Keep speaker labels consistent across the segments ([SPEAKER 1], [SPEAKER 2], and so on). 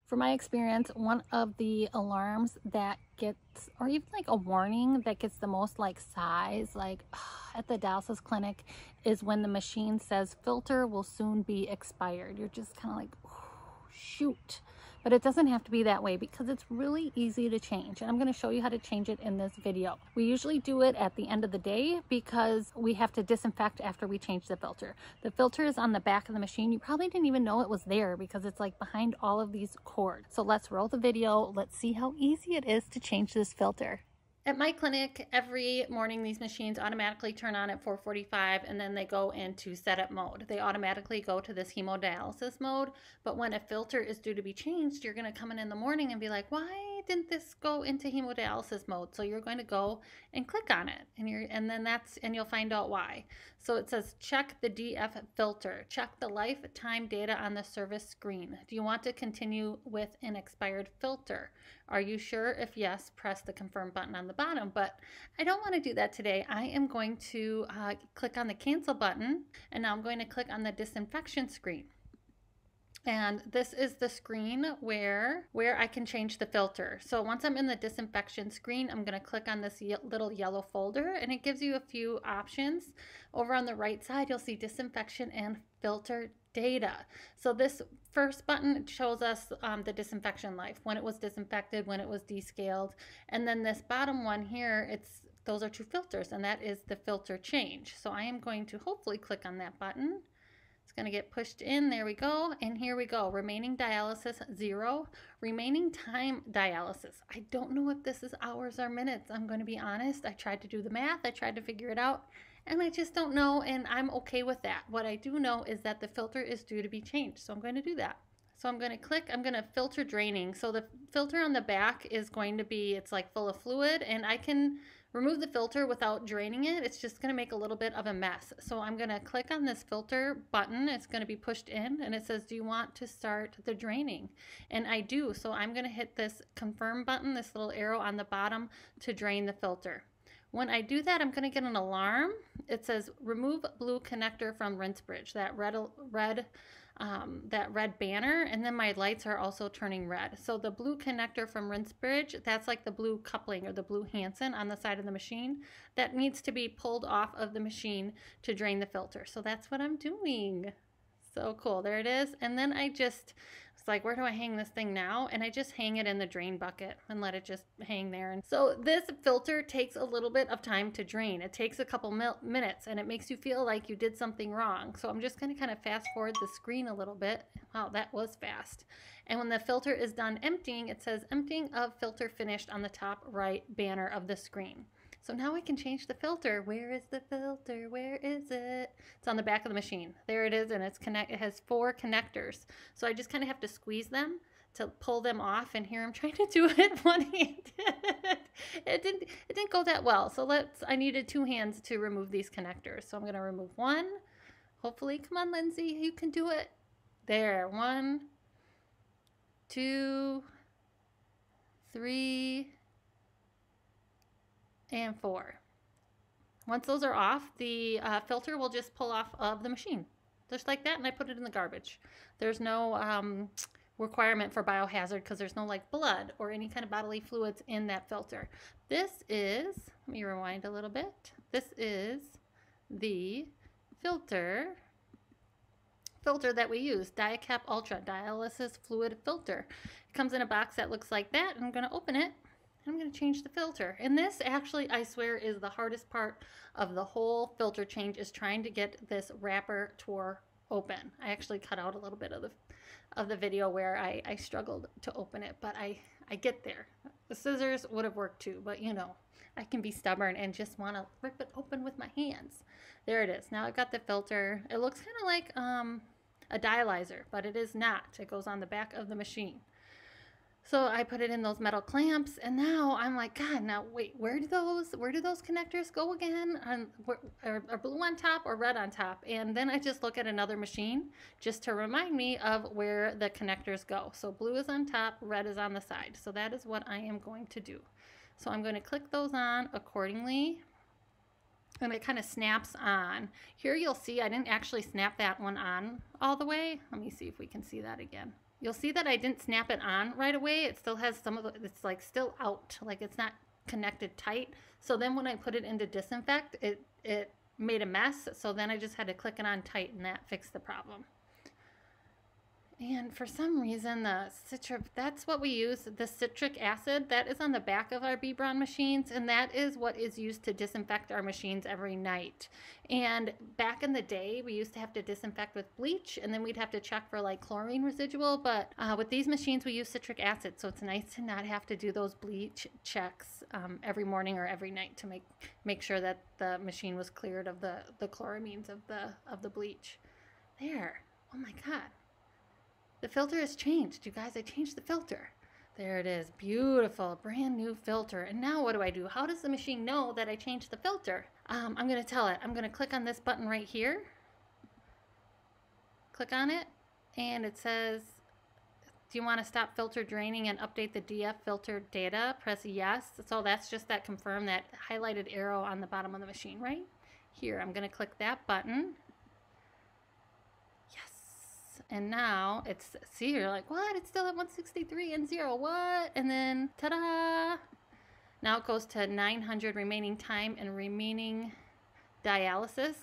[SPEAKER 1] For my experience, one of the alarms that gets, or even like a warning that gets the most like sighs, like at the dialysis clinic, is when the machine says filter will soon be expired. You're just kind of like, shoot. But it doesn't have to be that way because it's really easy to change. And I'm going to show you how to change it in this video. We usually do it at the end of the day because we have to disinfect after we change the filter. The filter is on the back of the machine. You probably didn't even know it was there because it's like behind all of these cords. So let's roll the video. Let's see how easy it is to change this filter. At my clinic, every morning these machines automatically turn on at 4:45 and then they go into setup mode. They automatically go to this hemodialysis mode, but when a filter is due to be changed, you're going to come in the morning and be like, why didn't this go into hemodialysis mode? So you're going to go and click on it and you'll find out why. So it says check the DF filter, check the lifetime data on the service screen. Do you want to continue with an expired filter? Are you sure? If yes, press the confirm button on the bottom, but I don't want to do that today. I am going to click on the cancel button, and now I'm going to click on the disinfection screen. And this is the screen where I can change the filter. So once I'm in the disinfection screen, I'm going to click on this little yellow folder, and it gives you a few options. Over on the right side, you'll see disinfection and filter data. So this first button shows us the disinfection life, when it was disinfected, when it was descaled. And then this bottom one here, those are two filters, and that is the filter change. So I am going to hopefully click on that button. It's going to get pushed in. There we go. And here we go. Remaining dialysis 0. Remaining time dialysis. I don't know if this is hours or minutes. I'm going to be honest. I tried to do the math. I tried to figure it out. And I just don't know. And I'm okay with that. What I do know is that the filter is due to be changed. So I'm going to do that. So I'm going to click. I'm going to filter draining. So the filter on the back is going to be, it's like full of fluid. And I can remove the filter without draining it. It's just going to make a little bit of a mess. So I'm going to click on this filter button. It's going to be pushed in and it says, do you want to start the draining? And I do. So I'm going to hit this confirm button, this little arrow on the bottom, to drain the filter. When I do that, I'm going to get an alarm. It says remove blue connector from rinse bridge, that red banner, and then my lights are also turning red. So the blue connector from rinse bridge, that's like the blue coupling or the blue Hansen on the side of the machine, that needs to be pulled off of the machine to drain the filter. So that's what I'm doing. So cool. There it is. And then it's like, where do I hang this thing now? And I just hang it in the drain bucket and let it just hang there. And so this filter takes a little bit of time to drain. It takes a couple minutes and it makes you feel like you did something wrong. So I'm just going to kind of fast forward the screen a little bit. Wow, that was fast. And when the filter is done emptying, it says emptying of filter finished on the top right banner of the screen. So now I can change the filter. Where is the filter? Where is it? It's on the back of the machine. There it is, and it has 4 connectors. So I just kind of have to squeeze them to pull them off. And here I'm trying to do it one-handed. It didn't go that well. So I needed 2 hands to remove these connectors. So I'm going to remove one. Hopefully, come on, Lindsay, you can do it. There, 1, 2, 3. And 4. Once those are off, the filter will just pull off of the machine. Just like that, and I put it in the garbage. There's no requirement for biohazard because there's no like blood or any kind of bodily fluids in that filter. This is, let me rewind a little bit. This is the filter that we use, DiaCap Ultra Dialysis Fluid Filter. It comes in a box that looks like that, and I'm going to open it. I'm going to change the filter. And this actually, I swear, is the hardest part of the whole filter change, is trying to get this wrapper tore open. I actually cut out a little bit of the video where I struggled to open it, but I get there. The scissors would have worked too, but you know, I can be stubborn and just want to rip it open with my hands. There it is. Now I've got the filter. It looks kind of like a dialyzer, but it is not. It goes on the back of the machine. So I put it in those metal clamps, and now I'm like, God, now wait, where do those connectors go again? Are blue on top or red on top? And then I just look at another machine just to remind me of where the connectors go. So blue is on top, red is on the side. So that is what I am going to do. So I'm going to click those on accordingly. And it kind of snaps on. Here you'll see I didn't actually snap that one on all the way. Let me see if we can see that again. You'll see that I didn't snap it on right away. It still has some of the, it's like still out, like it's not connected tight. So then when I put it into disinfect, it made a mess. So then I just had to click it on tight, and that fixed the problem. And for some reason, the citric, that's what we use, the citric acid, that is on the back of our BBraun machines, and that is what is used to disinfect our machines every night. And back in the day, we used to have to disinfect with bleach, and then we'd have to check for like chlorine residual, but with these machines, we use citric acid, so it's nice to not have to do those bleach checks every morning or every night to make sure that the machine was cleared of the chloramines of the bleach. There, oh my God. The filter has changed, you guys. I changed the filter. There it is. Beautiful, brand new filter. And now what do? How does the machine know that I changed the filter? I'm going to tell it. I'm going to click on this button right here. Click on it, and it says, do you want to stop filter draining and update the DF filter data? Press yes. So that's just that confirm, that highlighted arrow on the bottom of the machine right here. I'm going to click that button. And now it's, see, you're like, what? It's still at 163 and 0. What? And then, ta-da! Now it goes to 900 remaining time and remaining dialysis.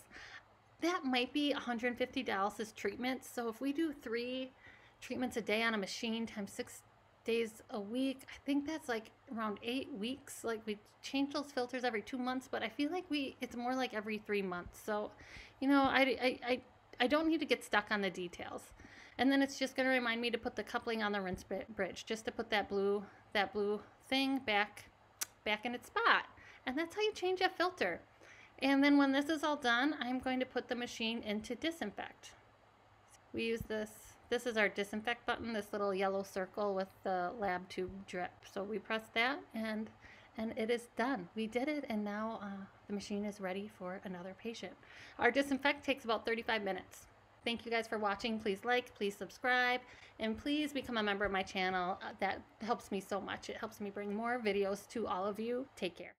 [SPEAKER 1] That might be 150 dialysis treatments. So if we do 3 treatments a day on a machine times 6 days a week, I think that's like around 8 weeks. Like, we change those filters every 2 months, but I feel like it's more like every 3 months. So, you know, I don't need to get stuck on the details. And then it's just going to remind me to put the coupling on the rinse bridge, just to put that blue thing back in its spot. And that's how you change a filter. And then when this is all done, I'm going to put the machine into disinfect. We use this is our disinfect button, this little yellow circle with the lab tube drip. So we press that, and it is done. We did it, and now the machine is ready for another patient. Our disinfect takes about 35 minutes. Thank you guys for watching. Please like, please subscribe, and please become a member of my channel. That helps me so much. It helps me bring more videos to all of you. Take care.